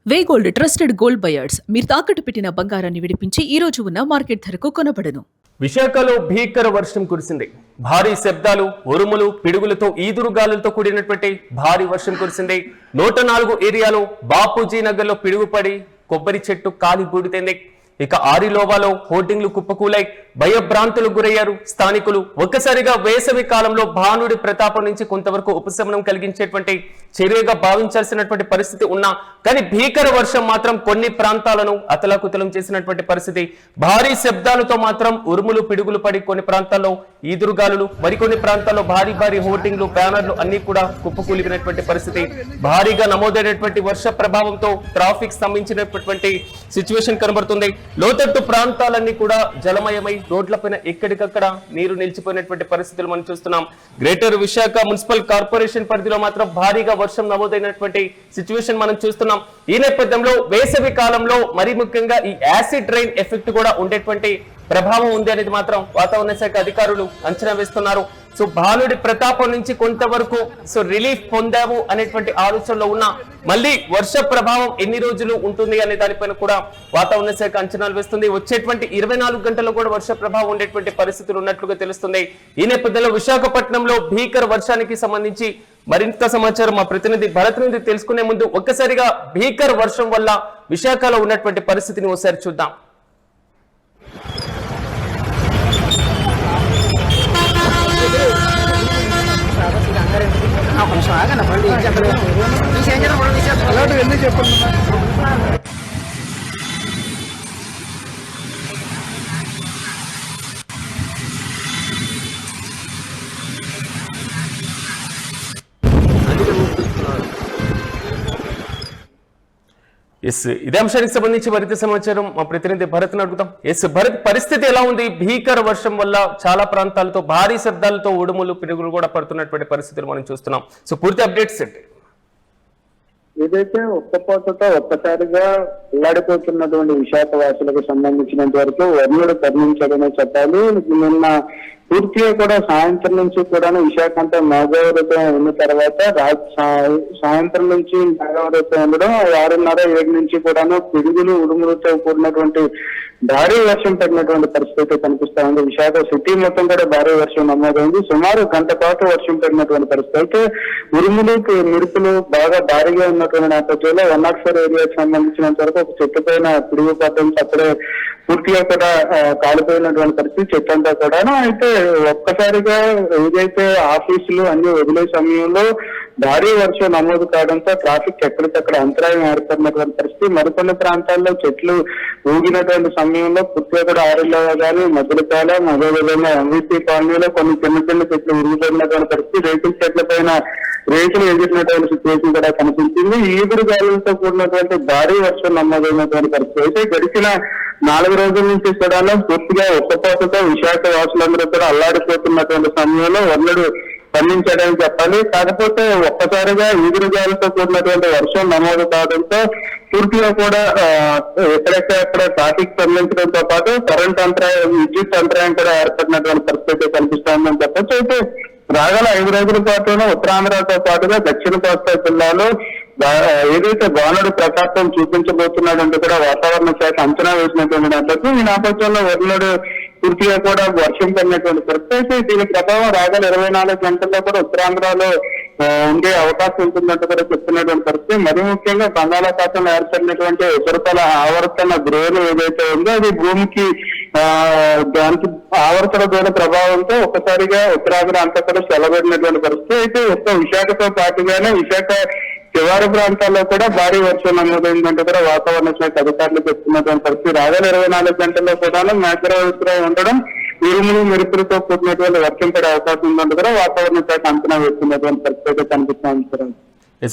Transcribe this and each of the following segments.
వే gold trusted gold buyers మీరు తాకట్టు పెట్టిన బంగారాన్ని విడిపించి ఈ రోజు ఉన్న మార్కెట్ ధరకు కొనబడను. విశాఖలో భీకర వర్షం కురిసింది. భారీ శబ్దాలు, ఉరుములు, పిడుగులతో ఈదురుగాలులతో కూడినటువంటి భారీ వర్షం కురిసింది. 104 ఏరియాలో బాపూజీ నగర్ లో పిడుగుపడి కొబ్బరి చెట్టు కాలి బూడితైంది. ఇక ఆరిలోవాలో హోర్డింగ్లు కుప్పకూలై భయభ్రాంతులకు గురయ్యారు స్థానికులు. ఒక్కసారిగా వేసవి కాలంలో భానుడి ప్రతాపం నుంచి కొంతవరకు ఉపశమనం కలిగించేటువంటి చర్యగా భావించాల్సినటువంటి పరిస్థితి ఉన్నా కానీ భీకర వర్షం మాత్రం కొన్ని ప్రాంతాలను అతలాకుతలం చేసినటువంటి పరిస్థితి. భారీ శబ్దాలతో మాత్రం ఉరుములు, పిడుగులు పడి కొన్ని ప్రాంతాల్లో ఈదురుగాలులు, మరికొన్ని ప్రాంతాల్లో భారీ భారీ హోర్డింగ్లు, బ్యానర్లు అన్ని కూడా కుప్పకూలినటువంటి పరిస్థితి. భారీగా నమోదైనటువంటి వర్ష ప్రభావంతో ట్రాఫిక్ స్తంభించినటువంటి సిచ్యువేషన్ కనబడుతుంది. లోతట్టు ప్రాంతాలన్నీ కూడా జలమయమై రోడ్లపైన ఎక్కడికక్కడ నీరు నిలిచిపోయినటువంటి పరిస్థితులు మనం చూస్తున్నాం. గ్రేటర్ విశాఖ మున్సిపల్ కార్పొరేషన్ పరిధిలో మాత్రం భారీగా వర్షం నమోదైనటువంటి సిచ్యువేషన్ మనం చూస్తున్నాం. ఈ నేపథ్యంలో వేసవి కాలంలో మరీ ముఖ్యంగా ఈ యాసిడ్ రైన్ ఎఫెక్ట్ కూడా ఉండేటువంటి ప్రభావం ఉంది అనేది మాత్రం వాతావరణ శాఖ అధికారులు అంచనా వేస్తున్నారు. సో భానుడి ప్రతాపం నుంచి కొంతవరకు రిలీఫ్ పొందాము అనేటువంటి ఆలోచనలో ఉన్న మళ్ళీ వర్ష ప్రభావం ఎన్ని రోజులు ఉంటుంది అనే దానిపైన కూడా వాతావరణ శాఖ అంచనాలు వేస్తుంది. వచ్చేటువంటి 24 గంటల్లో కూడా వర్ష ప్రభావం ఉండేటువంటి పరిస్థితులు ఉన్నట్లుగా తెలుస్తుంది. ఈ నేపథ్యంలో విశాఖపట్నంలో భీకర వర్షానికి సంబంధించి మరింత సమాచారం మా ప్రతినిధి భరత్ నుండి తెలుసుకునే ముందు ఒక్కసారిగా భీకర వర్షం వల్ల విశాఖలో ఉన్నటువంటి పరిస్థితిని ఒకసారి చూద్దాం. ఇదే అంశానికి సంబంధించి మరింత సమాచారం మా ప్రతినిధి భరత్ అడుగుతాం. భరత్, పరిస్థితి ఎలా ఉంది? భీకర వర్షం వల్ల చాలా ప్రాంతాలతో భారీ శబ్దాలతో ఉడుములు, పిడుగులు కూడా పడుతున్నటువంటి పరిస్థితులు మనం చూస్తున్నాం. సో పూర్తి అప్డేట్స్ ఏంటి? ఏదైతే ఒక్కపోతతో ఒక్కసారిగా ఉల్లాడిపోతున్నటువంటి విశాఖ వాసులకు సంబంధించినంత వరకు వర్ణుడు కరుణించడమే చెప్పాలి. నిన్న పూర్తిగా కూడా సాయంత్రం నుంచి కూడా విశాఖ అంతా మేఘావృతం ఉన్న తర్వాత సాయంత్రం నుంచి మేఘావృతం ఉండడం 6:30-7 నుంచి కూడాను పిడుగులు, ఉడుములతో కూడినటువంటి భారీ వర్షం పడినటువంటి పరిస్థితి కనిపిస్తా ఉంది. విశాఖ సిటీ మొత్తం కూడా భారీ వర్షం నమోదైంది. సుమారు గంట పాటు వర్షం పడినటువంటి పరిస్థితి. అయితే ఉరుములు, మెరుపులు బాగా భారీగా ఉన్నటువంటి నేపథ్యంలో 104 ఏరియాకి సంబంధించినంత వరకు ఒక చెట్టు పైన పిడుగు పడడం అప్పుడే పూర్తిగా కూడా కాలిపోయినటువంటి పరిస్థితి చెట్టంతా కూడా. అయితే ఒక్కసారిగా ఏదైతే ఆఫీసులు అన్ని వదిలే సమయంలో భారీ వర్షం నమోదు కావడంతో ట్రాఫిక్ ఎక్కడికక్కడ అంతరాయం ఏర్పడినటువంటి పరిస్థితి. మరికొన్ని ప్రాంతాల్లో చెట్లు ఊగినటువంటి సమయంలో పూర్తిగా కూడా ఆరిలో కానీ మధ్యపాలెం, అదేవిధంగా ఎంవిపి కాలనీలో కొన్ని చిన్న చెట్లు ఉరుగుతున్నటువంటి పరిస్థితి. రేకుల చెట్ల పైన రేకులు ఎగిరినటువంటి సిచ్యువేషన్ కూడా కనిపించింది. ఈదురు గాలులతో కూడినటువంటి భారీ వర్షం నమోదైనటువంటి పరిస్థితి. అయితే గడిచిన 4 రోజుల నుంచి కూడా పూర్తిగా ఒక్కపోతతో విశాఖ వాసులందరూ కూడా అల్లాడిపోతున్నటువంటి సమయంలో వర్ణుడు స్పందించడానికి చెప్పాలి. కాకపోతే ఒక్కసారిగా ఈదురుగాలతో కూడినటువంటి వర్షం నమోదు కావడంతో పూర్తిగా కూడా ఎక్కడెక్కడ ట్రాఫిక్ స్పందించడంతో పాటు కరెంట్ అంతరాయం, విద్యుత్ అంతరాయం కూడా ఏర్పడినటువంటి పరిస్థితి కనిపిస్తోందని చెప్పొచ్చు. అయితే రాగల 5 రోజుల పాటును ఉత్తరాంధ్రతో పాటుగా దక్షిణ కోస్తా జిల్లాలో ఏదైతే భానుడి ప్రతాపం చూపించబోతున్నాడంటే కూడా వాతావరణ శాఖ అంచనా వేసినటువంటి నేపథ్యం. ఈ నేపథ్యంలో వర్ణుడు పూర్తిగా కూడా వర్షం పడినటువంటి పరిస్థితి. దీని ప్రభావం రాగల 24 గంటల్లో కూడా ఉత్తరాంధ్రలో ఉండే అవకాశం ఉంటుందంటే కూడా చెప్తున్నటువంటి పరిస్థితి. మరీ ముఖ్యంగా బంగాళాఖాతంలో ఏర్పడినటువంటి ఉపరితల ఆవర్తన ద్రోణి ఏదైతే ఉందో అది భూమికి దానికి ఆవర్తన ద్రోణ ప్రభావంతో ఒక్కసారిగా ఉత్తరాంధ్ర అంతా కూడా సెలబడినటువంటి పరిస్థితి. అయితే ఒక్క విశాఖతో పాటుగానే విశాఖ శివారు ప్రాంతాల్లో కూడా భారీ వర్షం నమోదైందంటే కూడా వాతావరణ శాఖ అధికారులు చెప్తున్నటువంటి పరిస్థితి. రాగల 24 గంటల్లో కూడా మేఘావృతం ఉండడం, ఉరుములు, మెరుపులతో కూడినటువంటి వర్షం పడే అవకాశం ఉందంటే కూడా వాతావరణ శాఖ అంచనా వేస్తున్నటువంటి పరిస్థితి కనిపిస్తుంది.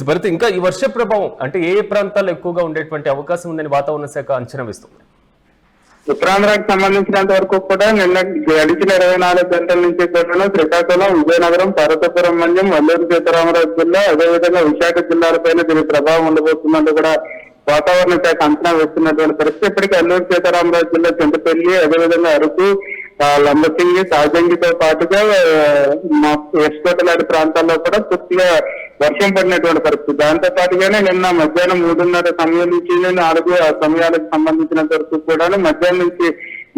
భరత్, ఇంకా ఈ వర్ష ప్రభావం అంటే ఏ ప్రాంతాల్లో ఎక్కువగా ఉండేటువంటి అవకాశం ఉందని వాతావరణ శాఖ అంచనా వేస్తుంది? ఉత్తరాంధ్రకి సంబంధించినంత వరకు కూడా నిన్న గడిచిన 24 గంటల నుంచి కూడా శ్రీకాకుళం, విజయనగరం, పార్వతీపురం మండలం, అల్లూరు సీతారామరాజు జిల్లా, అదేవిధంగా విశాఖ జిల్లాలపైన దీని ప్రభావం ఉండబోతుందంటూ కూడా వాతావరణ శాఖ అంచనా వేస్తున్నటువంటి పరిస్థితి. ఇప్పటికీ అల్లూరు సీతారామరాజు జిల్లా చింతపల్లి, అదేవిధంగా అరకు, లంబసింగి, తాజంగితో పాటుగా ఎస్కోట లాంటి ప్రాంతాల్లో కూడా పూర్తిగా వర్షం పడినటువంటి పరిస్థితి. దాంతో పాటుగానే నిన్న మధ్యాహ్నం 3:30 సమయం నుంచి 4 సమయాలకు సంబంధించినంత వరకు కూడా మధ్యాహ్నం నుంచి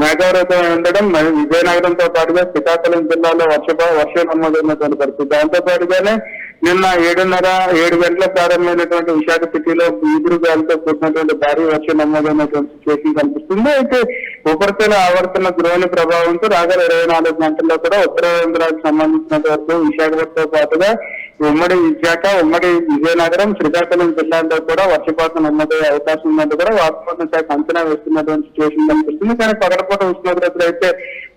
మేఘావృతం ఉండడం, మరి విజయనగరంతో పాటుగా శ్రీకాకుళం జిల్లాలో వర్షం నమోదైనటువంటి పరిస్థితి. దాంతో పాటుగానే నిన్న 7 గంటల ప్రారంభమైనటువంటి విశాఖ సిటీలో ఈదురు గాలితో కూడినటువంటి భారీ వర్షం నమోదైనటువంటి సిచ్యువేషన్ కనిపిస్తుంది. అయితే ఉపరితల ఆవర్తన ద్రోణి ప్రభావంతో రాగల 24 గంటల్లో కూడా ఉత్తరాంధ్రాకు సంబంధించినంత వరకు విశాఖతో పాటుగా ఉమ్మడి విశాఖ, ఉమ్మడి విజయనగరం, శ్రీకాకుళం జిల్లాల్లో కూడా వర్షపాతం నమోదయ్యే అవకాశం ఉన్నట్టు కూడా వాతావరణ శాఖ అంచనా వేస్తున్నటువంటి సిచ్యువేషన్ కనిపిస్తుంది. కానీ పగలపూట ఉష్ణోగ్రతలు అయితే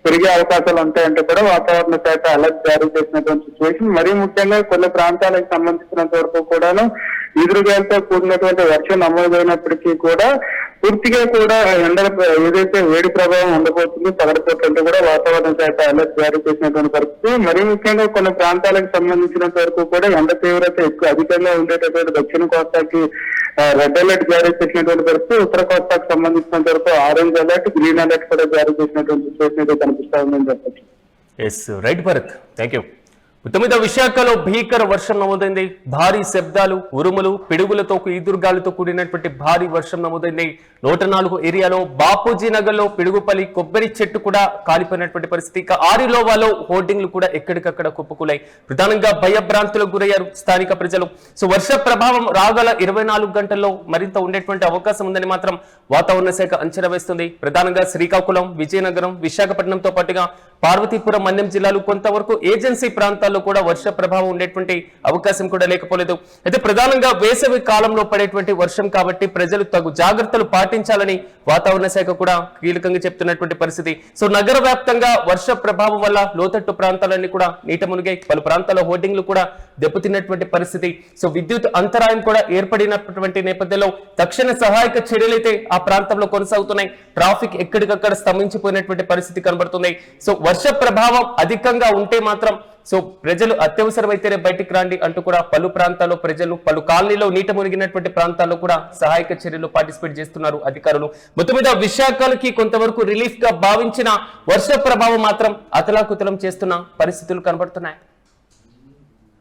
పెరిగే అవకాశాలు ఉంటాయంటే కూడా వాతావరణ శాఖ అలర్ట్ జారీ చేసినటువంటి సిచ్యువేషన్. మరీ ముఖ్యంగా కొన్ని ప్రాంతాలకు సంబంధించినంత వరకు కూడాను ఎదురుగాలతో కూడినటువంటి వర్షం నమోదైనప్పటికీ కూడా పూర్తిగా కూడా ఎండల ఏదైతే వేడి ప్రభావం ఉండబోతుంది పగలపూట కూడా వాతావరణ శాఖ అలర్ట్ జారీ చేసినటువంటి పరిస్థితి. మరీ ముఖ్యంగా కొన్ని ప్రాంతాలకు సంబంధించినంత వరకు కూడా ఎండ తీవ్రత ఎక్కువ అధికంగా ఉండేటటువంటి దక్షిణ కోస్తాకి రెడ్ అలర్ట్ జారీ చేసినటువంటి పరిస్థితి. ఉత్తర కోస్తాకు సంబంధించినంత వరకు ఆరెంజ్ అలర్ట్, గ్రీన్ అలర్ట్ కూడా జారీ చేసినటువంటి సిచ్యువేషన్ అయితే కనిపిస్తా ఉందని చెప్పచ్చు. Yes right Bharat, thank you. ఉత్తమిద విశాఖలో భీకర వర్షం నమోదైంది. భారీ శబ్దాలు, ఉరుములు, పిడుగులతో ఈదురుగాలతో కూడినటువంటి భారీ వర్షం నమోదైంది. 104 ఏరియాలో బాపూజీ నగర్ లో పిడుగుపల్లి కొబ్బరి చెట్టు కూడా కాలిపోయినటువంటి పరిస్థితి. ఇక ఆరిలోవాలో హోర్డింగ్లు కూడా ఎక్కడికక్కడ కుప్పకూలాయి. ప్రధానంగా భయభ్రాంతులకు గురయ్యారు స్థానిక ప్రజలు. సో వర్ష ప్రభావం రాగల 24 గంటల్లో మరింత ఉండేటువంటి అవకాశం ఉందని మాత్రం వాతావరణ శాఖ అంచనా వేస్తుంది. ప్రధానంగా శ్రీకాకుళం, విజయనగరం, విశాఖపట్నంతో పాటుగా పార్వతీపురం, మన్యం జిల్లాలు, కొంతవరకు ఏజెన్సీ ప్రాంతాల్లో కూడా వర్ష ప్రభావం ఉండేటువంటి అవకాశం కూడా లేకపోలేదు. అయితే ప్రధానంగా వేసవి కాలంలో పడేటువంటి వర్షం కాబట్టి ప్రజలు తగు జాగ్రత్తలు పాటించాలని వాతావరణ శాఖ కూడా కీలకంగా చెప్తున్నటువంటి పరిస్థితి. సో నగర వ్యాప్తంగా వర్ష ప్రభావం వల్ల లోతట్టు ప్రాంతాలన్నీ కూడా నీట మునిగాయి. పలు ప్రాంతాల్లో హోర్డింగ్లు కూడా దెబ్బతిన్నటువంటి పరిస్థితి. సో విద్యుత్ అంతరాయం కూడా ఏర్పడినటువంటి నేపథ్యంలో తక్షణ సహాయక చర్యలైతే ఆ ప్రాంతంలో కొనసాగుతున్నాయి. ట్రాఫిక్ ఎక్కడికక్కడ స్తంభించిపోయినటువంటి పరిస్థితి కనబడుతుంది. సో వర్ష ప్రభావం అధికంగా ఉంటే మాత్రం సో ప్రజలు అత్యవసరమైతేనే బయటికి రాండి అంటూ కూడా పలు ప్రాంతాల్లో ప్రజలు, పలు కాలనీలో నీట మునిగినటువంటి ప్రాంతాల్లో కూడా సహాయక చర్యలు పార్టిసిపేట్ చేస్తున్నారు అధికారులు. మొత్తం మీద విశాఖలకి కొంతవరకు రిలీఫ్ గా భావించిన వర్ష ప్రభావం మాత్రం అతలాకుతలం చేస్తున్న పరిస్థితులు కనబడుతున్నాయి.